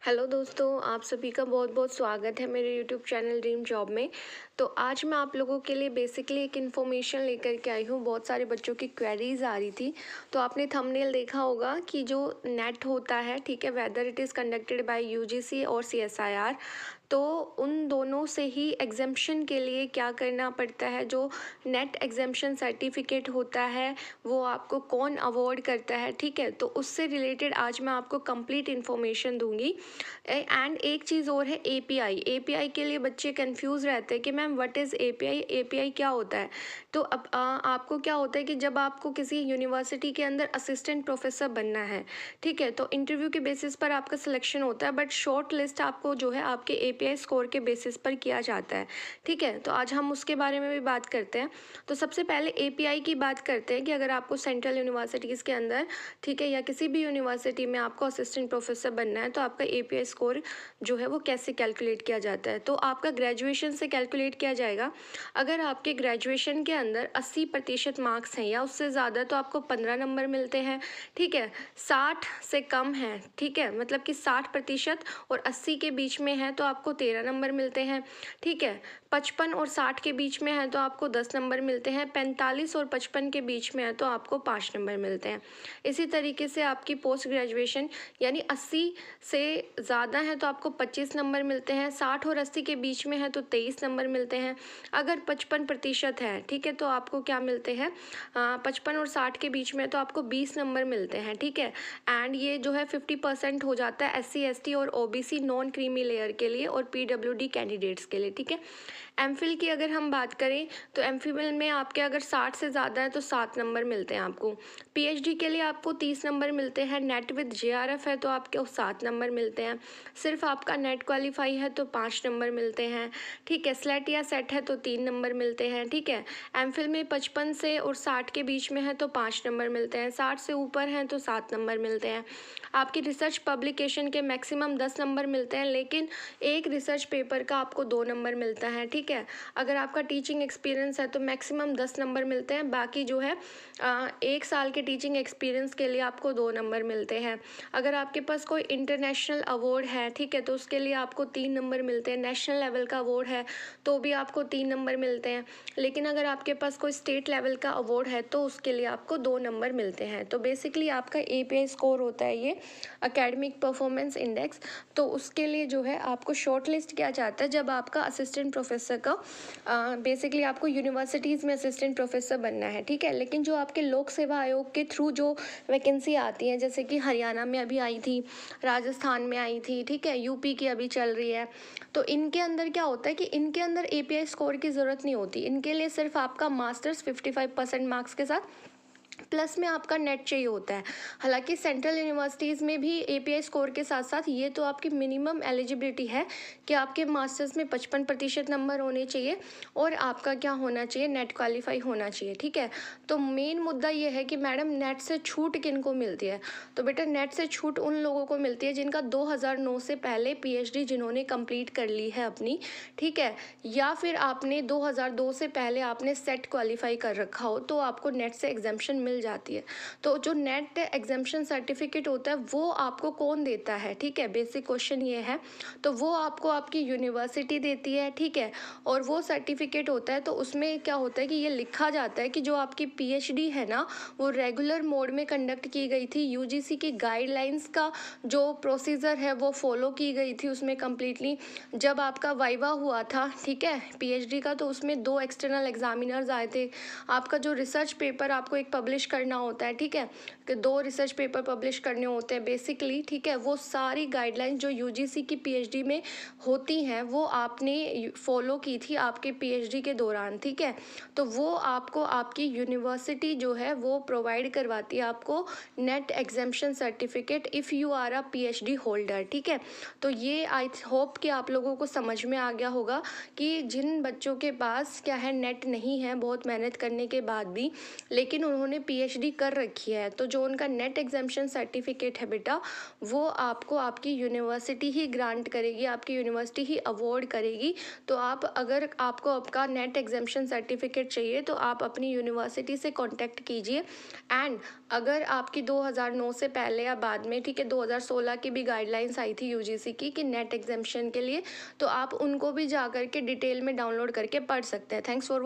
Hello दोस्तों, आप सभी का बहुत बहुत स्वागत है मेरे यूट्यूब चैनल ड्रीम जॉब में। तो आज मैं आप लोगों के लिए बेसिकली एक इन्फॉर्मेशन लेकर के आई हूँ। बहुत सारे बच्चों की क्वेरीज आ रही थी। तो आपने थंबनेल देखा होगा कि जो नेट होता है, ठीक है, whether it is conducted by UGC और सीएसआईआर, तो उन दोनों से ही एग्जाम्शन के लिए क्या करना पड़ता है। जो नेट एग्जाम्शन सर्टिफिकेट होता है वो आपको कौन अवॉर्ड करता है, ठीक है। तो उससे रिलेटेड आज मैं आपको कंप्लीट इन्फॉर्मेशन दूंगी। एंड एक चीज़ और है, एपीआई। एपीआई के लिए बच्चे कंफ्यूज रहते हैं कि ma'am what is API, API क्या होता है। तो अब आपको क्या होता है कि जब आपको किसी यूनिवर्सिटी के अंदर असिस्टेंट प्रोफेसर बनना है, ठीक है, तो इंटरव्यू के बेसिस पर आपका सिलेक्शन होता है, बट शॉर्ट लिस्ट आपको जो है आपके एपीआई स्कोर के बेसिस पर किया जाता है, ठीक है। तो आज हम उसके बारे में भी बात करते हैं। तो सबसे पहले एपीआई की बात करते हैं कि अगर आपको सेंट्रल यूनिवर्सिटीज़ के अंदर, ठीक है, या किसी भी यूनिवर्सिटी में आपको असिस्टेंट प्रोफेसर बनना है, तो आपका एपीआई स्कोर जो है वो कैसे कैलकुलेट किया जाता है। तो आपका ग्रेजुएशन से कैलकुलेट किया जाएगा। अगर आपके ग्रेजुएशन के अंदर 80% मार्क्स हैं या उससे ज़्यादा तो आपको 15 नंबर मिलते हैं, ठीक है। 60 से कम है, ठीक है, मतलब कि 60% और 80 के बीच में है तो आपको 13 नंबर मिलते हैं, ठीक है। 55 और 60 के बीच में है तो आपको 10 नंबर मिलते हैं। 45 और 55 के बीच में है तो आपको 5 नंबर मिलते हैं। इसी तरीके से आपकी पोस्ट ग्रेजुएशन यानी 80 से ज़्यादा है तो आपको 25 नंबर मिलते हैं। 60 और 80 के बीच में है तो 23 नंबर मिलते हैं। अगर 55% है, ठीक है, तो आपको क्या मिलते हैं, 55 और 60 के बीच में तो आपको 20 नंबर मिलते हैं, ठीक है। एंड ये जो है 50% हो जाता है एससी एसटी और ओबीसी नॉन क्रीमी लेयर के लिए और पीडब्ल्यूडी कैंडिडेट्स के लिए, ठीक है। एमफिल की अगर हम बात करें तो एमफिल में आपके अगर 60 से ज़्यादा है तो 7 नंबर मिलते हैं आपको। पीएचडी के लिए आपको 30 नंबर मिलते हैं। नेट विद जेआरएफ है तो आपके 7 नंबर मिलते हैं। सिर्फ आपका नेट क्वालिफाई है तो 5 नंबर मिलते हैं, ठीक है। स्लेट या सेट है तो 3 नंबर मिलते हैं, ठीक है। एमफिल में 55 से और 60 के बीच में है तो 5 नंबर मिलते हैं। 60 से ऊपर हैं तो 7 नंबर मिलते हैं। आपकी रिसर्च पब्लिकेशन के मैक्सिमम 10 नंबर मिलते हैं, लेकिन एक रिसर्च पेपर का आपको 2 नंबर मिलता है, ठीक है। अगर आपका टीचिंग एक्सपीरियंस है तो मैक्सिमम 10 नंबर मिलते हैं। बाकी जो है 1 साल के टीचिंग एक्सपीरियंस के लिए आपको 2 नंबर मिलते हैं। अगर आपके पास कोई इंटरनेशनल अवार्ड है, ठीक है, तो उसके लिए आपको 3 नंबर मिलते हैं। नेशनल लेवल का अवार्ड है तो भी आपको 3 नंबर मिलते हैं। लेकिन अगर आपके पास कोई स्टेट लेवल का अवार्ड है तो उसके लिए आपको 2 नंबर मिलते हैं। तो बेसिकली आपका एपीआई स्कोर होता है ये एकेडमिक परफॉर्मेंस इंडेक्स। तो उसके लिए जो है आपको शॉर्ट लिस्ट किया जाता है जब आपका असिस्टेंट प्रोफेसर का बेसिकली आपको यूनिवर्सिटीज़ में असिस्टेंट प्रोफेसर बनना है, ठीक है। लेकिन जो आपके लोक सेवा आयोग के थ्रू जो वैकेंसी आती हैं, जैसे कि हरियाणा में अभी आई थी, राजस्थान में आई थी, ठीक है, यूपी की अभी चल रही है, तो इनके अंदर क्या होता है कि इनके अंदर एपीआई स्कोर की ज़रूरत नहीं होती। इनके लिए सिर्फ आपका मास्टर्स 55% मार्क्स के साथ प्लस में आपका नेट चाहिए होता है। हालांकि सेंट्रल यूनिवर्सिटीज़ में भी एपीआई स्कोर के साथ साथ ये तो आपकी मिनिमम एलिजिबिलिटी है कि आपके मास्टर्स में 55% नंबर होने चाहिए और आपका क्या होना चाहिए, नेट क्वालिफाई होना चाहिए, ठीक है। तो मेन मुद्दा ये है कि मैडम नेट से छूट किन को मिलती है। तो बेटा नेट से छूट उन लोगों को मिलती है जिनका 2009 से पहले पीएचडी जिन्होंने कंप्लीट कर ली है अपनी, ठीक है, या फिर आपने 2002 से पहले आपने सेट क्वालिफाई कर रखा हो तो आपको नेट से एग्जाम्शन मिल जाती है। तो जो नेट एग्जाम्शन सर्टिफिकेट होता है वो आपको कौन देता है, ठीक है, बेसिक क्वेश्चन ये है। तो वो आपको आपकी यूनिवर्सिटी देती है, ठीक है। और वो सर्टिफिकेट होता है तो उसमें क्या होता है कि ये लिखा जाता है कि जो आपकी पीएचडी है ना वो रेगुलर मोड में कंडक्ट की गई थी। यूजीसी की गाइडलाइंस का जो प्रोसीजर है वो फॉलो की गई थी उसमें कम्प्लीटली। जब आपका वाइवा हुआ था, ठीक है, पीएचडी का, तो उसमें 2 एक्सटर्नल एग्जामिनर्स आए थे। आपका जो रिसर्च पेपर आपको एक पब्लिश करना होता है, ठीक है, कि 2 रिसर्च पेपर पब्लिश करने होते हैं बेसिकली, ठीक है। वो सारी गाइडलाइंस जो यूजीसी की पीएचडी में होती हैं वो आपने फॉलो की थी आपके पीएचडी के दौरान, ठीक है। तो वो आपको आपकी यूनिवर्सिटी जो है वो प्रोवाइड करवाती है आपको net exemption certificate if you are a PhD holder, ठीक है। तो ये आई होप कि आप लोगों को समझ में आ गया होगा कि जिन बच्चों के पास क्या है नेट नहीं है बहुत मेहनत करने के बाद भी, लेकिन उन्होंने पीएचडी कर रखी है, तो जो उनका नेट एग्जामिशन सर्टिफिकेट है बेटा, वो आपको आपकी यूनिवर्सिटी ही ग्रांट करेगी, आपकी यूनिवर्सिटी ही अवॉर्ड करेगी। तो आप अगर आपको आपका नेट एग्जामिशन सर्टिफिकेट चाहिए तो आप अपनी यूनिवर्सिटी से कांटेक्ट कीजिए। एंड अगर आपकी 2009 से पहले या बाद में, ठीक है, 2016 की भी गाइडलाइंस आई थी यूजीसी की कि नेट एग्जामिशन के लिए, तो आप उनको भी जा करके डिटेल में डाउनलोड करके पढ़ सकते हैं। Thanks for